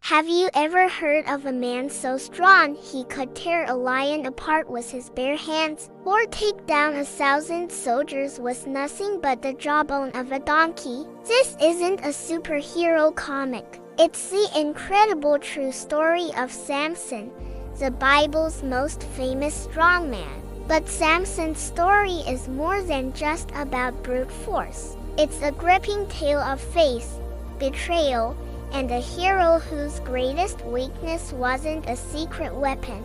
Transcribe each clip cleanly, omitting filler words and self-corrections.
Have you ever heard of a man so strong he could tear a lion apart with his bare hands, or take down 1,000 soldiers with nothing but the jawbone of a donkey? This isn't a superhero comic. It's the incredible true story of Samson, the Bible's most famous strongman. But Samson's story is more than just about brute force. It's a gripping tale of faith, betrayal, and a hero whose greatest weakness wasn't a secret weapon,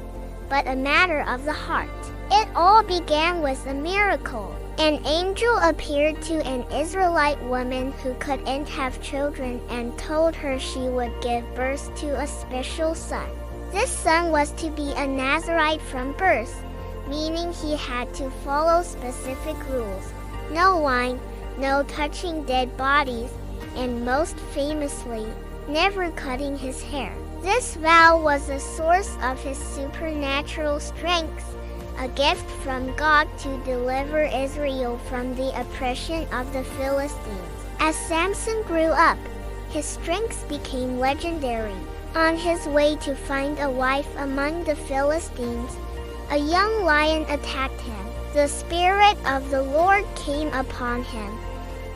but a matter of the heart. It all began with a miracle. An angel appeared to an Israelite woman who couldn't have children and told her she would give birth to a special son. This son was to be a Nazirite from birth, meaning he had to follow specific rules. No wine, no touching dead bodies, and most famously, never cutting his hair. This vow was a source of his supernatural strength, a gift from God to deliver Israel from the oppression of the Philistines. As Samson grew up, his strength became legendary. On his way to find a wife among the Philistines, a young lion attacked him. The Spirit of the Lord came upon him,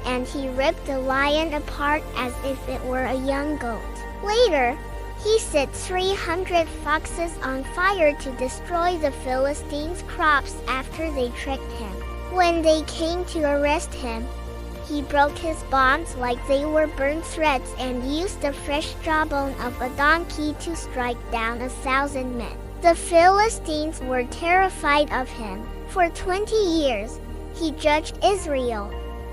and he ripped the lion apart as if it were a young goat. Later, he set 300 foxes on fire to destroy the Philistines' crops after they tricked him. When they came to arrest him, he broke his bonds like they were burnt threads and used the fresh jawbone of a donkey to strike down 1,000 men. The Philistines were terrified of him. For 20 years, he judged Israel,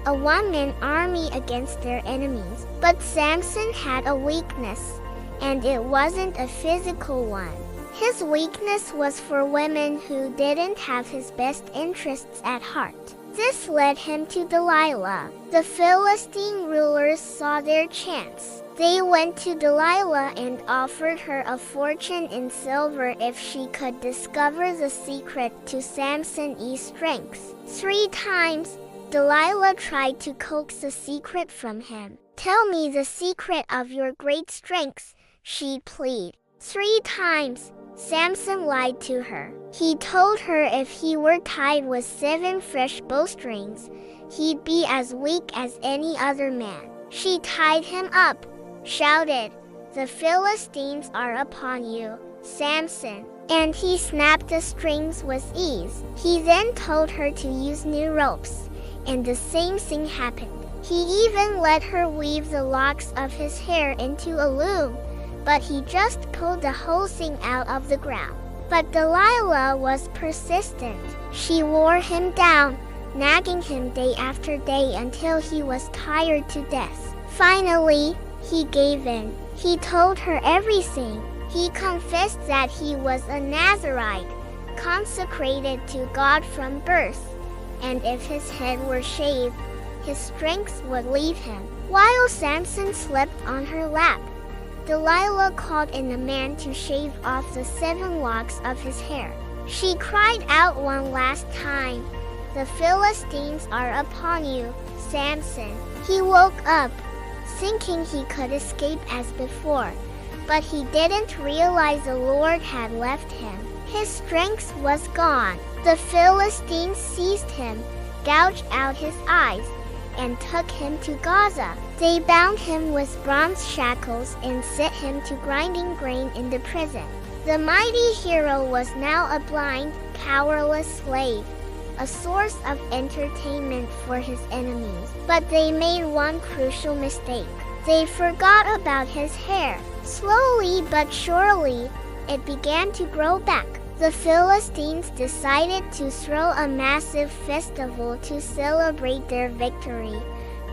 a one-man army against their enemies. But Samson had a weakness, and it wasn't a physical one. His weakness was for women who didn't have his best interests at heart. This led him to Delilah. The Philistine rulers saw their chance. They went to Delilah and offered her a fortune in silver if she could discover the secret to Samson's strength. 3 times, Delilah tried to coax the secret from him. "Tell me the secret of your great strength," she pleaded. 3 times, Samson lied to her. He told her if he were tied with 7 fresh bowstrings, he'd be as weak as any other man. She tied him up, shouted, "The Philistines are upon you, Samson," and he snapped the strings with ease. He then told her to use new ropes, and the same thing happened. He even let her weave the locks of his hair into a loom, but he just pulled the whole thing out of the ground. But Delilah was persistent. She wore him down, nagging him day after day until he was tired to death. Finally, he gave in. He told her everything. He confessed that he was a Nazirite, consecrated to God from birth, and if his head were shaved, his strength would leave him. While Samson slept on her lap, Delilah called in a man to shave off the 7 locks of his hair. She cried out one last time, "The Philistines are upon you, Samson." He woke up, thinking he could escape as before, but he didn't realize the Lord had left him. His strength was gone. The Philistines seized him, gouged out his eyes, and took him to Gaza. They bound him with bronze shackles and set him to grinding grain in the prison. The mighty hero was now a blind, powerless slave, a source of entertainment for his enemies. But they made one crucial mistake. They forgot about his hair. Slowly but surely, it began to grow back. The Philistines decided to throw a massive festival to celebrate their victory,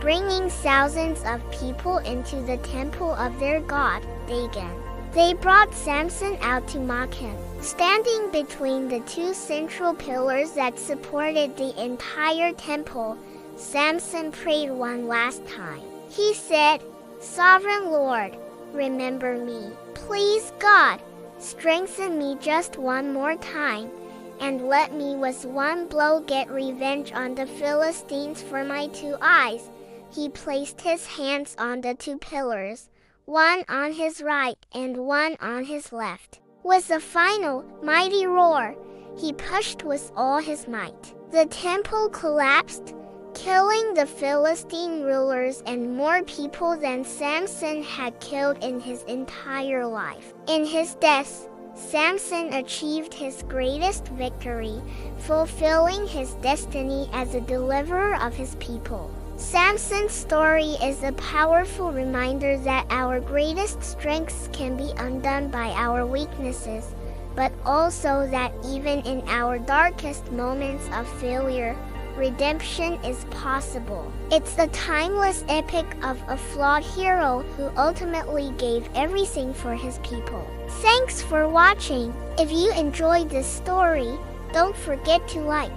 bringing thousands of people into the temple of their god, Dagon. They brought Samson out to mock him. Standing between the 2 central pillars that supported the entire temple, Samson prayed one last time. He said, "Sovereign Lord, remember me. Please, God, strengthen me just one more time, and let me with one blow get revenge on the Philistines for my 2 eyes." He placed his hands on the 2 pillars, one on his right and one on his left. With a final, mighty roar, he pushed with all his might. The temple collapsed, killing the Philistine rulers and more people than Samson had killed in his entire life. In his death, Samson achieved his greatest victory, fulfilling his destiny as a deliverer of his people. Samson's story is a powerful reminder that our greatest strengths can be undone by our weaknesses, but also that even in our darkest moments of failure, redemption is possible. It's the timeless epic of a flawed hero who ultimately gave everything for his people. Thanks for watching. If you enjoyed this story, don't forget to like,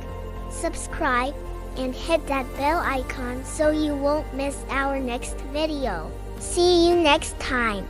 subscribe, and hit that bell icon so you won't miss our next video. See you next time.